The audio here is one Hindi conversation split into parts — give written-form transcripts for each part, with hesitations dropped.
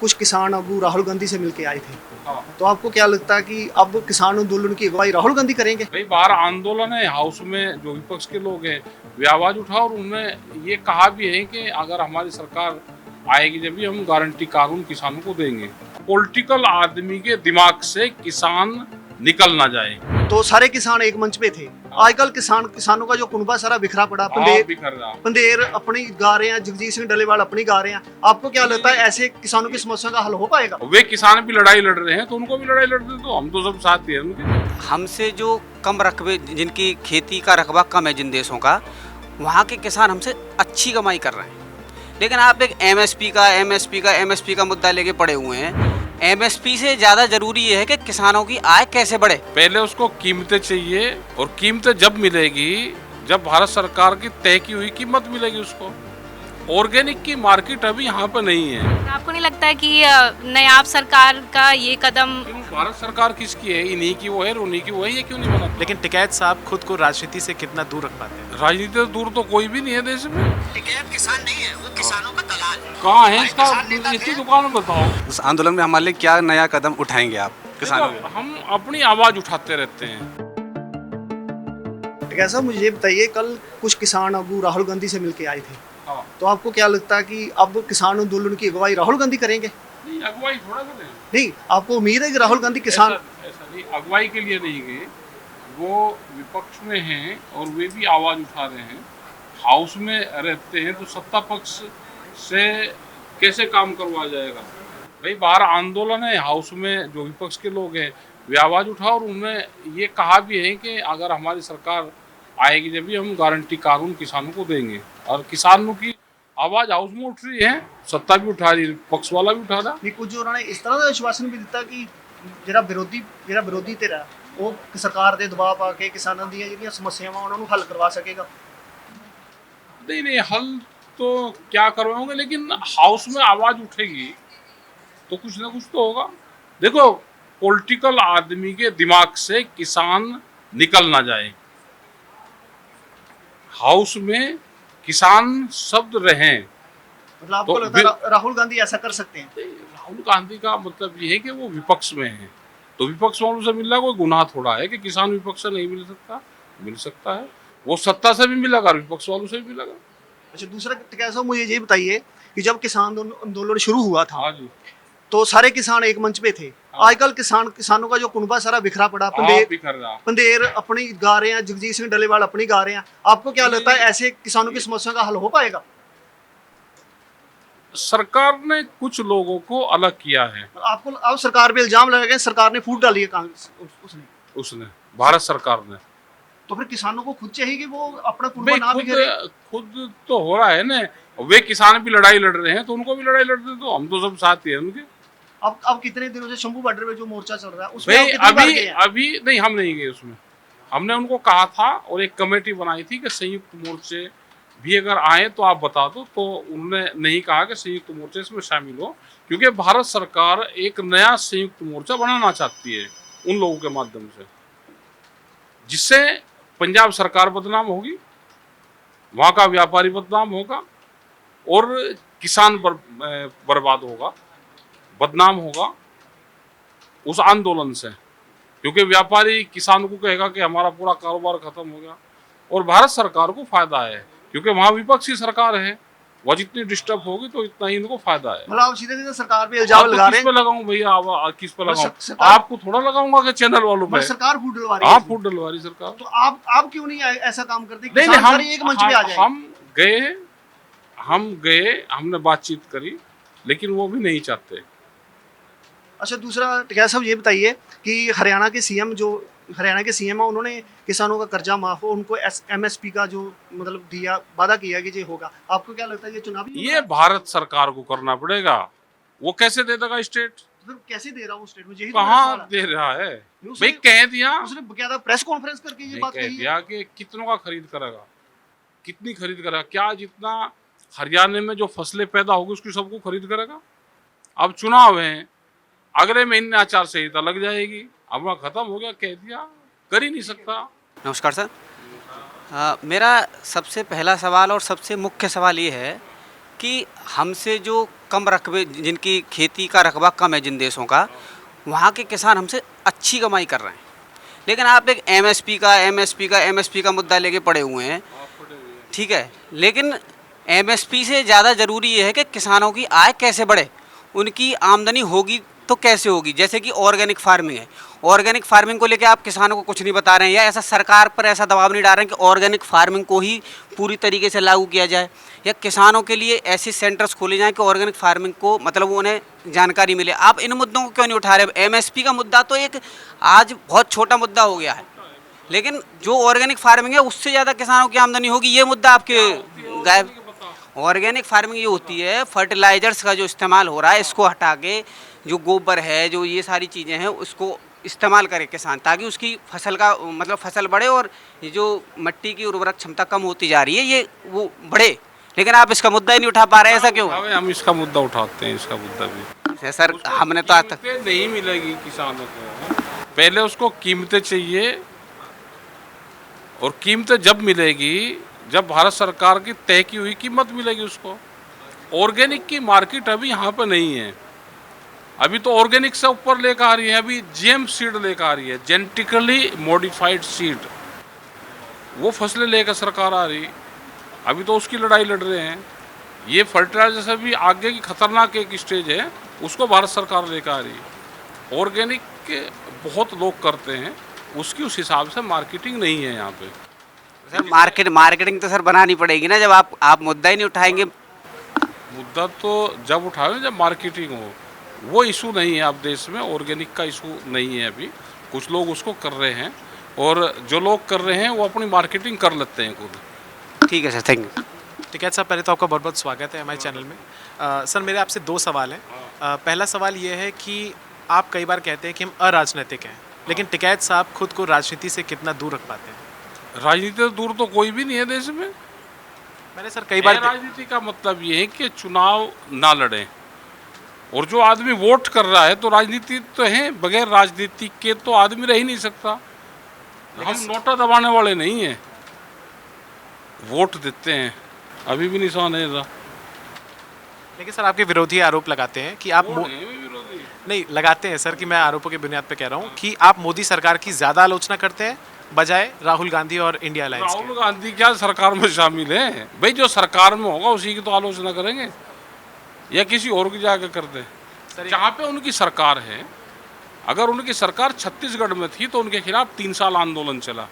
कुछ किसान अब राहुल गांधी से मिलके आए थे, हाँ। तो आपको क्या लगता है कि अब किसान आंदोलन की अगुवाई राहुल गांधी करेंगे? भाई बाहर आंदोलन है, हाउस में जो विपक्ष के लोग हैं वे आवाज उठाओ और उन्होंने ये कहा भी है कि अगर हमारी सरकार आएगी जब भी हम गारंटी कानून किसानों को देंगे। पॉलिटिकल आदमी के दिमाग से किसान निकल ना जाए। तो सारे किसान एक मंच पे थे। आजकल किसानों का जो कुनबा सारा बिखरा पड़ा, बिखर रहा। पंदेर अपनी गा रहे हैं, जगजीत सिंह डलेवाल अपनी गा रहे हैं। आपको क्या लगता है ऐसे किसानों की समस्या का हल हो पाएगा? वे किसान भी लड़ाई लड़ रहे हैं तो उनको भी लड़ाई लड़ने दो, हम तो सब साथ ही हैं उनके। हमसे जो कम रकबे, जिनकी खेती का रकबा कम है जिन देशों का, वहाँ के किसान हमसे अच्छी कमाई कर रहे हैं। लेकिन आप एक एमएसपी का मुद्दा लेके पड़े हुए हैं। एमएसपी से ज़्यादा ज़रूरी ये है कि किसानों की आय कैसे बढ़े। पहले उसको कीमतें चाहिए और कीमतें जब मिलेगी जब भारत सरकार की तय की हुई कीमत मिलेगी उसको। ऑर्गेनिक की मार्केट अभी यहाँ पर नहीं है। आपको नहीं लगता है कि नायाब सरकार का ये कदम? भारत सरकार किसकी है? इन्हीं की वो है, उन्हीं की वो है, ये क्यों नहीं बना? लेकिन टिकैत साहब खुद को राजनीति से कितना दूर रख पाते हैं? राजनीति से दूर तो कोई भी नहीं है देश में। टिकैत किसान नहीं है, वो किसानों का दलाल है। कहाँ है इसका? इसकी दुकान में बताओ। उस आंदोलन में हमारे लिए क्या नया कदम उठाएंगे आप किसानों के? हम अपनी आवाज उठाते रहते हैं। कैसा, मुझे ये बताइए, कल कुछ किसान अब राहुल गांधी से मिलके आए थे, हाँ। तो आपको क्या लगता है कि अब किसान आंदोलन की अगुवाई राहुल गांधी करेंगे? नहीं, अगुवाई थोड़ा करें। नहीं, आपको उम्मीद है कि राहुल गांधी किसान? ऐसा नहीं, अगुवाई के लिए नहीं गए, वो विपक्ष में हैं और वे भी आवाज उठा रहे हैं। हाउस में रहते हैं तो सत्ता पक्ष से कैसे काम करवाया जाएगा? भाई बाहर आंदोलन है, हाउस में जो विपक्ष के लोग हैं वे आवाज उठाओ और उन्होंने ये कहा भी है कि अगर हमारी सरकार आएगी जब भी हम गारंटी कानून किसानों को देंगे। और किसानों की आवाज हाउस में उठ रही है, सत्ता भी उठा रही है, पक्ष वाला भी उठा रहा। नहीं, कुछ जो उन्होंने इस तरह का आश्वासन भी दिता कि ਜਿਹੜਾ ਵਿਰੋਧੀ ਧਿਰ ਉਹ ਸਰਕਾਰ ਦੇ ਦਬਾਅ ਪਾ ਕੇ ਕਿਸਾਨਾਂ ਦੀਆਂ ਜਿਹੜੀਆਂ ਸਮੱਸਿਆਵਾਂ ਉਹਨਾਂ ਨੂੰ ਹੱਲ ਕਰਵਾ ਸਕੇਗਾ। नहीं, हल तो क्या करवाओगे, लेकिन हाउस में आवाज उठेगी तो कुछ ना कुछ तो होगा। देखो, पॉलिटिकल आदमी के दिमाग से किसान निकल ना जाए। हाउस में किसान शब्द रहे। मतलब आपको लगता है राहुल गांधी ऐसा कर सकते हैं? राहुल गांधी का मतलब ये है कि वो विपक्ष में है, तो विपक्ष वालों से मिलना कोई गुनाह थोड़ा है कि किसान विपक्ष से नहीं मिल सकता। मिल सकता है, वो सत्ता से भी मिलेगा, विपक्ष वालों से भी मिलेगा। अच्छा, दूसरा कैसा, मुझे ये बताइए कि जब किसान आंदोलन शुरू हुआ था, हाँ जी, तो सारे किसान एक मंच पे थे। आजकल किसानों का जो कुनबा सारा बिखरा पड़ा, बिखर रहा। पंदेर अपनी गा रहे हैं, जगजीत सिंह डलेवाल अपनी गा रहे हैं। आपको क्या लगता है ऐसे किसानों की समस्या का हल हो पाएगा? सरकार ने कुछ लोगों को अलग किया है। आपको अब सरकार पे इल्जाम लगा कि सरकार ने फूट डाली है कांग्रेस उसने भारत सरकार ने। तो फिर किसानों को खुद चाहिए कि वो अपना कुनबा ना बिखेरे। खुद तो हो रहा है ना, वे किसान भी लड़ाई लड़ रहे हैं तो उनको भी लड़ाई लड़ने दो, हम तो सब साथ ही हैं उनके। अब कितने दिनों से शंभू बॉर्डर पे जो मोर्चा चल रहा है उसमें अभी नहीं, हम नहीं गए उसमें। हमने उनको कहा था और एक कमेटी बनाई थी कि संयुक्त मोर्चे भी अगर आए तो आप बता दो, तो उन्होंने नहीं कहा कि संयुक्त मोर्चे इसमें शामिल हो, क्योंकि भारत सरकार एक नया संयुक्त मोर्चा बनाना चाहती है उन लोगों के माध्यम से, जिससे पंजाब सरकार बदनाम होगी, वहाँ का व्यापारी बदनाम होगा और किसान बर्बाद होगा, बदनाम होगा उस आंदोलन से। क्योंकि व्यापारी किसान को कहेगा कि हमारा पूरा कारोबार खत्म हो गया, और भारत सरकार को फायदा है क्योंकि वहाँ विपक्षी सरकार है, वह जितनी डिस्टर्ब होगी तो इतना ही इनको फायदा है। मतलब आप सीधे सरकार पे इल्जाम लगा रहे हैं? किस पे लगाऊं भैया, किस पे लगाऊं? आपको थोड़ा लगाऊंगा कि चैनल वालों पे? सरकार फूट डलवा रही है। फूट डलवा रही सरकार। तो आप क्यों नहीं ऐसा काम करते? नहीं, हम एक मंच पे आ जाए। हम गए, हमने बातचीत करी, लेकिन वो भी नहीं चाहते। अच्छा, दूसरा टिकैत साहब ये बताइए कि हरियाणा के सीएम है, उन्होंने किसानों का कर्जा माफ हो, उनको एमएसपी का जो मतलब दिया, वादा किया कि ये होगा। आपको क्या लगता है ये चुनावी? ये भारत सरकार को करना पड़ेगा। वो कैसे दे देगा स्टेट? फिर कैसे दे रहा वो स्टेट में? यही कहाँ दे रहा है भाई? कह दिया उसने बकायदा प्रेस कॉन्फ्रेंस करके ये बात कही दिया कि कितनों का खरीद करेगा, कितनी खरीद करेगा, क्या जितना हरियाणा में जो फसलें पैदा होगी उसकी सबको खरीद करेगा। अब चुनाव है, अगले महीने आचार संहिता लग जाएगी, अब खत्म हो गया, कह दिया, कर ही नहीं सकता। नमस्कार सर, मेरा सबसे पहला सवाल और सबसे मुख्य सवाल ये है कि हमसे जो कम रकबे जिनकी खेती का रकबा कम है जिन देशों का, वहाँ के किसान हमसे अच्छी कमाई कर रहे हैं। लेकिन आप एक एमएसपी का मुद्दा लेके पड़े हुए हैं, ठीक है। लेकिन एमएसपी से ज़्यादा ज़रूरी ये है कि किसानों की आय कैसे बढ़े, उनकी आमदनी होगी तो कैसे होगी। जैसे कि ऑर्गेनिक फार्मिंग है, ऑर्गेनिक फार्मिंग को लेके आप किसानों को कुछ नहीं बता रहे हैं, या ऐसा सरकार पर ऐसा दबाव नहीं डाल रहे हैं कि ऑर्गेनिक फार्मिंग को ही पूरी तरीके से लागू किया जाए, या किसानों के लिए ऐसे सेंटर्स खोले जाएं कि ऑर्गेनिक फार्मिंग को मतलब उन्हें जानकारी मिले। आप इन मुद्दों को क्यों नहीं उठा रहे? एमएसपी का मुद्दा तो एक आज बहुत छोटा मुद्दा हो गया है, लेकिन जो ऑर्गेनिक फार्मिंग है उससे ज़्यादा किसानों की आमदनी होगी, ये मुद्दा आपके गायब। ऑर्गेनिक फार्मिंग ये होती है, फर्टिलाइजर्स का जो इस्तेमाल हो रहा है इसको हटा के जो गोबर है, जो ये सारी चीज़ें हैं उसको इस्तेमाल करे किसान, ताकि उसकी फसल का मतलब फसल बढ़े, और ये जो मिट्टी की उर्वरक क्षमता कम होती जा रही है ये वो बढ़े। लेकिन आप इसका मुद्दा ही नहीं उठा पा रहे हैं, ऐसा क्यों? हम इसका मुद्दा उठाते हैं, इसका मुद्दा भी सर हमने तो आज तक कीमतें नहीं मिलेगी किसानों को। पहले उसको कीमतें चाहिए, और कीमतें जब मिलेगी जब भारत सरकार की तय की हुई कीमत मिलेगी उसको। ऑर्गेनिक की मार्केट अभी यहाँ पे नहीं है, अभी तो ऑर्गेनिक से ऊपर लेकर आ रही है, अभी जीएम सीड लेकर आ रही है, जेनेटिकली मॉडिफाइड सीड, वो फसलें लेकर सरकार आ रही, अभी तो उसकी लड़ाई लड़ रहे हैं। ये फर्टिलाइजर से भी आगे की खतरनाक एक स्टेज है, उसको भारत सरकार लेकर आ रही है। ऑर्गेनिक के बहुत लोग करते हैं, उसकी उस हिसाब से मार्केटिंग नहीं है यहाँ पे। सर मार्केटिंग तो सर बनानी पड़ेगी ना, जब आप मुद्दा ही नहीं उठाएंगे। मुद्दा तो जब उठाए जब मार्केटिंग हो, वो इशू नहीं है। अब देश में ऑर्गेनिक का इशू नहीं है अभी, कुछ लोग उसको कर रहे हैं, और जो लोग कर रहे हैं वो अपनी मार्केटिंग कर लेते हैं खुद। ठीक है सर, थैंक यू। टिकैत साहब, पहले तो आपका बहुत बहुत स्वागत है हमारे चैनल में। सर मेरे आपसे दो सवाल हैं। पहला सवाल ये है कि आप कई बार कहते हैं कि हम अराजनीतिक हैं, लेकिन टिकैत साहब खुद को राजनीति से कितना दूर रख पाते हैं? राजनीति से दूर तो कोई भी नहीं है देश में। मैंने सर कई बार राजनीति का मतलब ये है कि चुनाव ना लड़ें, और जो आदमी वोट कर रहा है तो राजनीति तो है, बगैर राजनीति के तो आदमी रह ही नहीं सकता। हम नोटा दबाने वाले नहीं हैं, वोट देते हैं, अभी भी निशान है ऐसा। लेकिन सर आपके विरोधी आरोप लगाते हैं कि आप विरोधी नहीं लगाते हैं सर, कि मैं आरोपों की बुनियाद पे कह रहा हूँ कि आप मोदी सरकार की ज़्यादा आलोचना करते हैं बजाय राहुल गांधी और इंडिया अलायंस के। राहुल गांधी क्या सरकार में शामिल है? भाई जो सरकार में होगा उसी की तो आलोचना करेंगे, या किसी और की जाकर करते हैं। जहाँ पे उनकी सरकार है, अगर उनकी सरकार छत्तीसगढ़ में थी तो उनके खिलाफ 3 साल आंदोलन चला।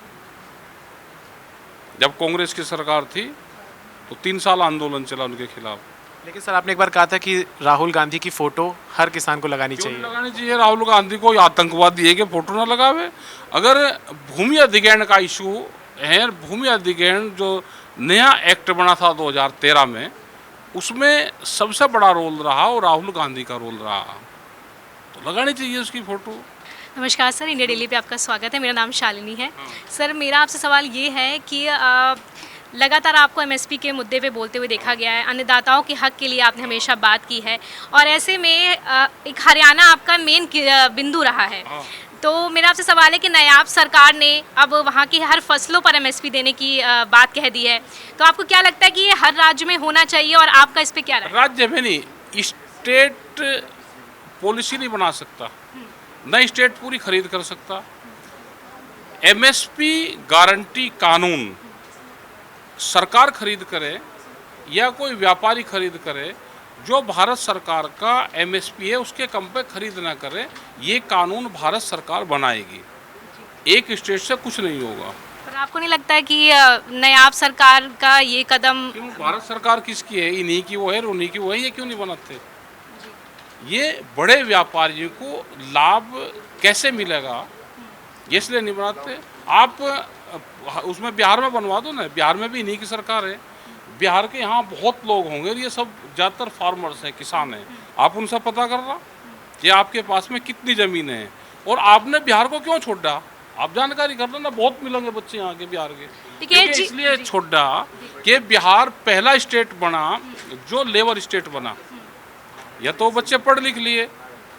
जब कांग्रेस की सरकार थी तो 3 साल आंदोलन चला उनके खिलाफ। लेकिन सर आपने एक बार कहा था कि राहुल गांधी की फोटो हर किसान को लगानी क्यों चाहिए। लगानी चाहिए? राहुल गांधी को आतंकवादी है कि फोटो ना लगावे? अगर भूमि अधिग्रहण का इशू है, भूमि अधिग्रहण जो नया एक्ट बना था 2013 में, उसमें सबसे बड़ा रोल रहा और राहुल गांधी का रोल रहा, तो लगानी चाहिए उसकी फोटो। नमस्कार सर, इंडिया डेली पे आपका स्वागत है। मेरा नाम शालिनी है। सर मेरा आपसे सवाल ये है कि लगातार आपको एमएसपी के मुद्दे पे बोलते हुए देखा गया है, अन्नदाताओं के हक के लिए आपने हमेशा बात की है, और ऐसे में एक हरियाणा आपका मेन बिंदु रहा है। तो मेरा आपसे सवाल है कि नायाब सरकार ने अब वहाँ की हर फसलों पर एमएसपी देने की बात कह दी है, तो आपको क्या लगता है कि ये हर राज्य में होना चाहिए, और आपका इस पर क्या राय है? राज्य में नहीं, स्टेट पॉलिसी नहीं बना सकता, न स्टेट पूरी खरीद कर सकता। एमएसपी गारंटी कानून सरकार खरीद करे या कोई व्यापारी खरीद करे, जो भारत सरकार का एमएसपी है उसके कम पे खरीद ना करे, ये कानून भारत सरकार बनाएगी। एक स्टेट से कुछ नहीं होगा। पर आपको नहीं लगता है कि नायाब सरकार का ये कदम? क्यों? भारत सरकार किसकी है? इन्हीं की वो है, उन्हीं की वो है, ये क्यों नहीं बनाते? ये बड़े व्यापारियों को लाभ कैसे मिलेगा, ये इसलिए नहीं बनाते। आप उसमें बिहार में बनवा दो ना, बिहार में भी इन्हीं की सरकार है। बिहार के यहाँ बहुत लोग होंगे, ये सब ज़्यादातर फार्मर्स हैं, किसान हैं। आप उनसे पता कर रहा कि आपके पास में कितनी ज़मीन है, और आपने बिहार को क्यों छोड़ा? आप जानकारी कर लेना, बहुत मिलेंगे बच्चे यहाँ के बिहार के। इसलिए छोड़ा कि बिहार पहला स्टेट बना जो लेबर स्टेट बना। या तो बच्चे पढ़ लिख लिए,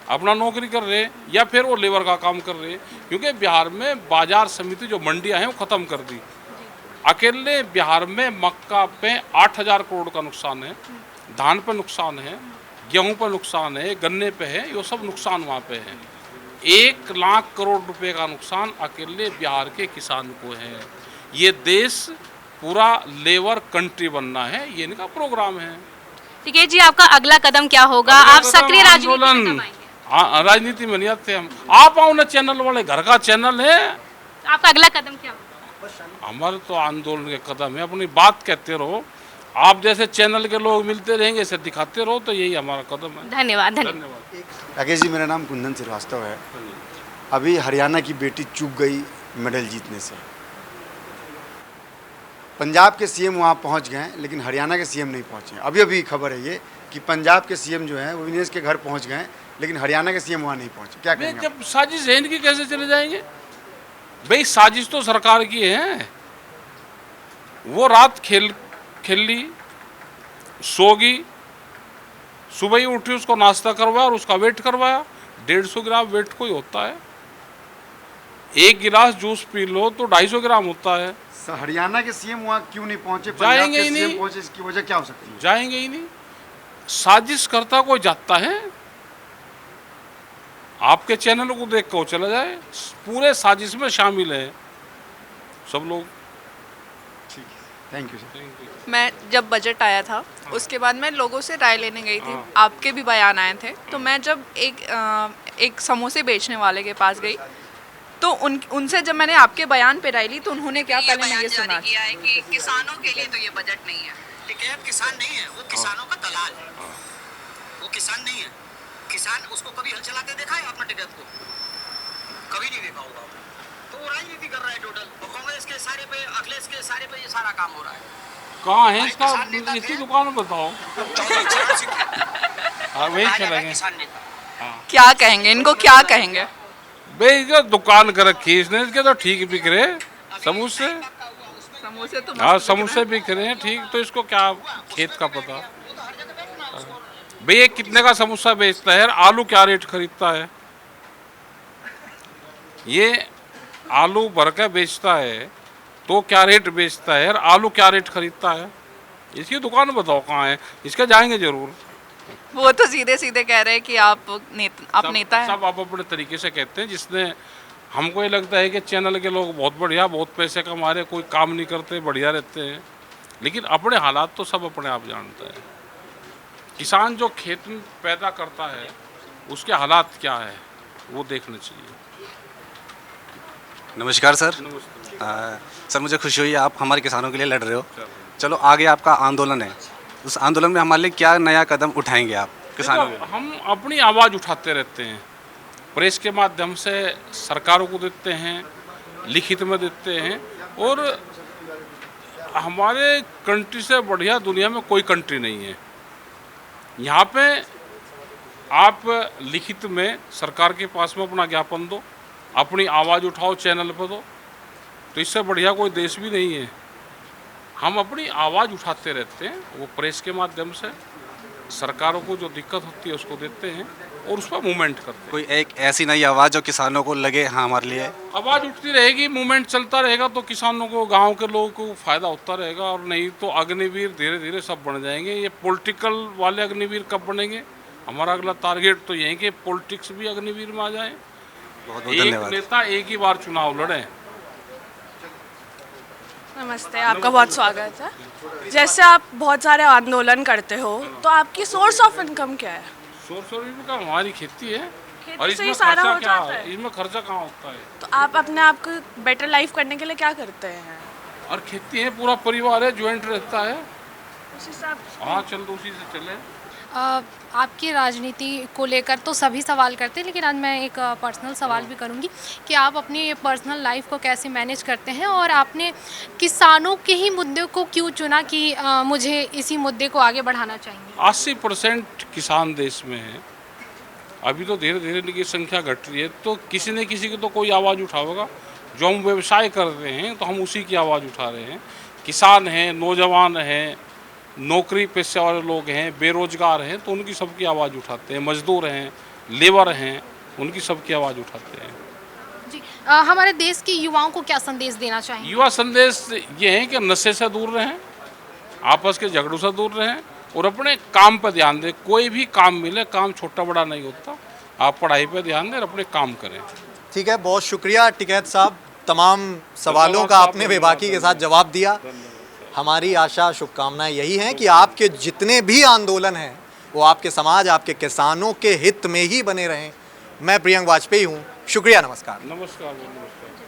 अपना नौकरी कर रहे, या फिर वो लेबर का काम कर रहे, क्योंकि बिहार में बाजार समिति जो मंडियां हैं वो ख़त्म कर दी। अकेले बिहार में मक्का पे 8,000 करोड़ का नुकसान है, धान पे नुकसान है, गेहूं पर नुकसान है, गन्ने पे है, ये सब नुकसान वहाँ पे है। 1 लाख करोड़ रुपए का नुकसान अकेले बिहार के किसान को है। ये देश पूरा लेबर कंट्री बनना है, ये इनका प्रोग्राम है। ठीक है जी, आपका अगला कदम क्या होगा? आप सक्रिय राजनीति में कब आएंगे? राजनीति में नहीं आते हम। आप आओ ना, चैनल वाले, घर का चैनल है। आपका अगला कदम क्या होगा? हमारे तो आंदोलन के कदम है, अपनी बात कहते रहो। आप जैसे चैनल के लोग मिलते रहेंगे, ऐसे दिखाते रहो, तो यही हमारा कदम है। धन्यवाद। धन्यवाद। राकेश जी, मेरा नाम कुंदन श्रीवास्तव है। अभी हरियाणा की बेटी चूक गई मेडल जीतने से। पंजाब के सीएम वहाँ पहुँच गए, लेकिन हरियाणा के सीएम नहीं पहुँचे। अभी अभी खबर है ये कि पंजाब के सीएम जो हैं वो विनेश के घर पहुँच गए, लेकिन हरियाणा के सीएम वहाँ नहीं पहुँचे। क्या कहेंगे? जब साजिश है इनकी, कैसे चले जाएंगे भाई? साजिश तो सरकार की है। वो रात खेल ली, सोगी, सुबह ही उठी, उसको नाश्ता करवाया और उसका वेट करवाया। 150 ग्राम वेट कोई होता है। 1 गिलास जूस पी लो तो 250 ग्राम होता है। हरियाणा के सीएम वहाँ क्यों नहीं पहुँचे? जाएंगे ही नहीं। पहुँचे, इसकी वजह क्या हो सकती है? जाएंगे ही नहीं। साजिश करता कोई जाता है? आपके चैनल को देख कर चला जाए। पूरे साजिश में शामिल है सब लोग। ठीक है, थैंक यू सर। मैं जब बजट आया था उसके बाद मैं लोगों से राय लेने गई थी। आपके भी बयान आए थे, तो मैं जब एक समोसे बेचने वाले के पास गई तो उनसे जब मैंने आपके बयान पे राय ली तो उन्होंने क्या पहले मैं ये सुना किया है कि किसानों के लिए तो ये बजट नहीं है। टिकैत किसान नहीं है, वो किसानों का दलाल है। वो किसान नहीं है। किसान, उसको कभी हल चलाते देखा है आपने टिकैत को? कभी नहीं देखा होगा। तो वो राजनीति कर रहा है टोटल। और कांग्रेस के सारे पे, अखिलेश के सारे पे ये सारा काम हो रहा है। कहाँ है इसका? इसकी दुकान बताओ। वही चलेंगे। क्या कहेंगे इनको, क्या कहेंगे? भाई जो दुकान कर रखी इसने, इसके तो ठीक बिक रहे समोसे। समोसे तो हाँ, समोसे बिक रहे हैं ठीक, तो इसको क्या खेत का पता? भाई ये कितने का समोसा बेचता है? आलू क्या रेट खरीदता है? ये आलू भर के बेचता है तो क्या रेट बेचता है, और आलू क्या रेट खरीदता है? इसकी दुकान बताओ कहाँ है। इसके जाएंगे जरूर। वो तो सीधे सीधे कह रहे हैं कि आप नेता हैं। सब आप अपने तरीके से कहते हैं। जिसने, हमको ये लगता है कि चैनल के लोग बहुत बढ़िया, बहुत पैसे कमा रहे, कोई काम नहीं करते, बढ़िया रहते हैं, लेकिन अपने हालात तो सब अपने आप जानते हैं। किसान जो खेत में पैदा करता है उसके हालात क्या है वो देखना चाहिए। नमस्कार सर। सर, मुझे खुशी हुई आप हमारे किसानों के लिए लड़ रहे हो। चलो, आगे आपका आंदोलन है, उस आंदोलन में हमारे लिए क्या नया कदम उठाएंगे आप किसानों के लिए? हम अपनी आवाज़ उठाते रहते हैं, प्रेस के माध्यम से सरकारों को देते हैं, लिखित में देते हैं, और हमारे कंट्री से बढ़िया दुनिया में कोई कंट्री नहीं है। यहाँ पे आप लिखित में सरकार के पास में अपना ज्ञापन दो, अपनी आवाज़ उठाओ, चैनल पर दो, तो इससे बढ़िया कोई देश भी नहीं है। हम अपनी आवाज़ उठाते रहते हैं, वो प्रेस के माध्यम से सरकारों को जो दिक्कत होती है उसको देते हैं और उस पर मूवमेंट करते हैं। कोई एक ऐसी नई आवाज़ जो किसानों को लगे हाँ हमारे लिए? आवाज़ उठती रहेगी, मूवमेंट चलता रहेगा, तो किसानों को, गांव के लोगों को फ़ायदा होता रहेगा। और नहीं तो अग्निवीर धीरे धीरे सब बन जाएंगे। ये पॉलिटिकल वाले अग्निवीर कब बनेंगे? हमारा अगला टारगेट तो यही कि पॉलिटिक्स भी अग्निवीर में आ जाए। बहुत बहुत एक धन्यवाद। नेता एक ही बार चुनाव लड़े। नमस्ते, आपका बहुत स्वागत है। जैसे आप बहुत सारे आंदोलन करते हो, तो आपकी सोर्स ऑफ इनकम क्या है? सोर्स ऑफ इनकम हमारी खेती है। खेती और से इसमें ही सारा खर्चा हो क्या जाता है? है। इसमें खर्चा कहाँ होता है? तो आप अपने आप को बेटर लाइफ करने के लिए क्या करते हैं? और खेती है, पूरा परिवार है, ज्वाइंट रहता है। उस हिसाब से हाँ, चल तो उसी से चले। आपकी राजनीति को लेकर तो सभी सवाल करते हैं, लेकिन आज मैं एक पर्सनल सवाल भी करूंगी कि आप अपनी पर्सनल लाइफ को कैसे मैनेज करते हैं, और आपने किसानों के ही मुद्दे को क्यों चुना कि मुझे इसी मुद्दे को आगे बढ़ाना चाहिए? 80% किसान देश में है। अभी तो धीरे धीरे इनकी संख्या घट रही है, तो किसी न किसी की तो कोई आवाज़ उठाएगा। जो हम व्यवसाय कर रहे हैं तो हम उसी की आवाज़ उठा रहे हैं। किसान हैं, नौजवान हैं, नौकरी पेशे वाले लोग हैं, बेरोजगार हैं, तो उनकी सबकी आवाज़ उठाते हैं। मजदूर हैं, लेबर हैं, उनकी सबकी आवाज़ उठाते हैं। जी, हमारे देश के युवाओं को क्या संदेश देना चाहिए? युवा संदेश ये है कि नशे से दूर रहें, आपस के झगड़ों से दूर रहें, और अपने काम पर ध्यान दें। कोई भी काम मिले, काम छोटा बड़ा नहीं होता, आप पढ़ाई पर ध्यान दें और अपने काम करें। ठीक है, बहुत शुक्रिया टिकैत साहब, तमाम सवालों का आपने बेबाकी के साथ जवाब दिया। हमारी आशा शुभकामनाएं यही हैं कि आपके जितने भी आंदोलन हैं वो आपके समाज, आपके किसानों के हित में ही बने रहें। मैं प्रियंक वाजपेयी हूँ, शुक्रिया, नमस्कार। नमस्कार।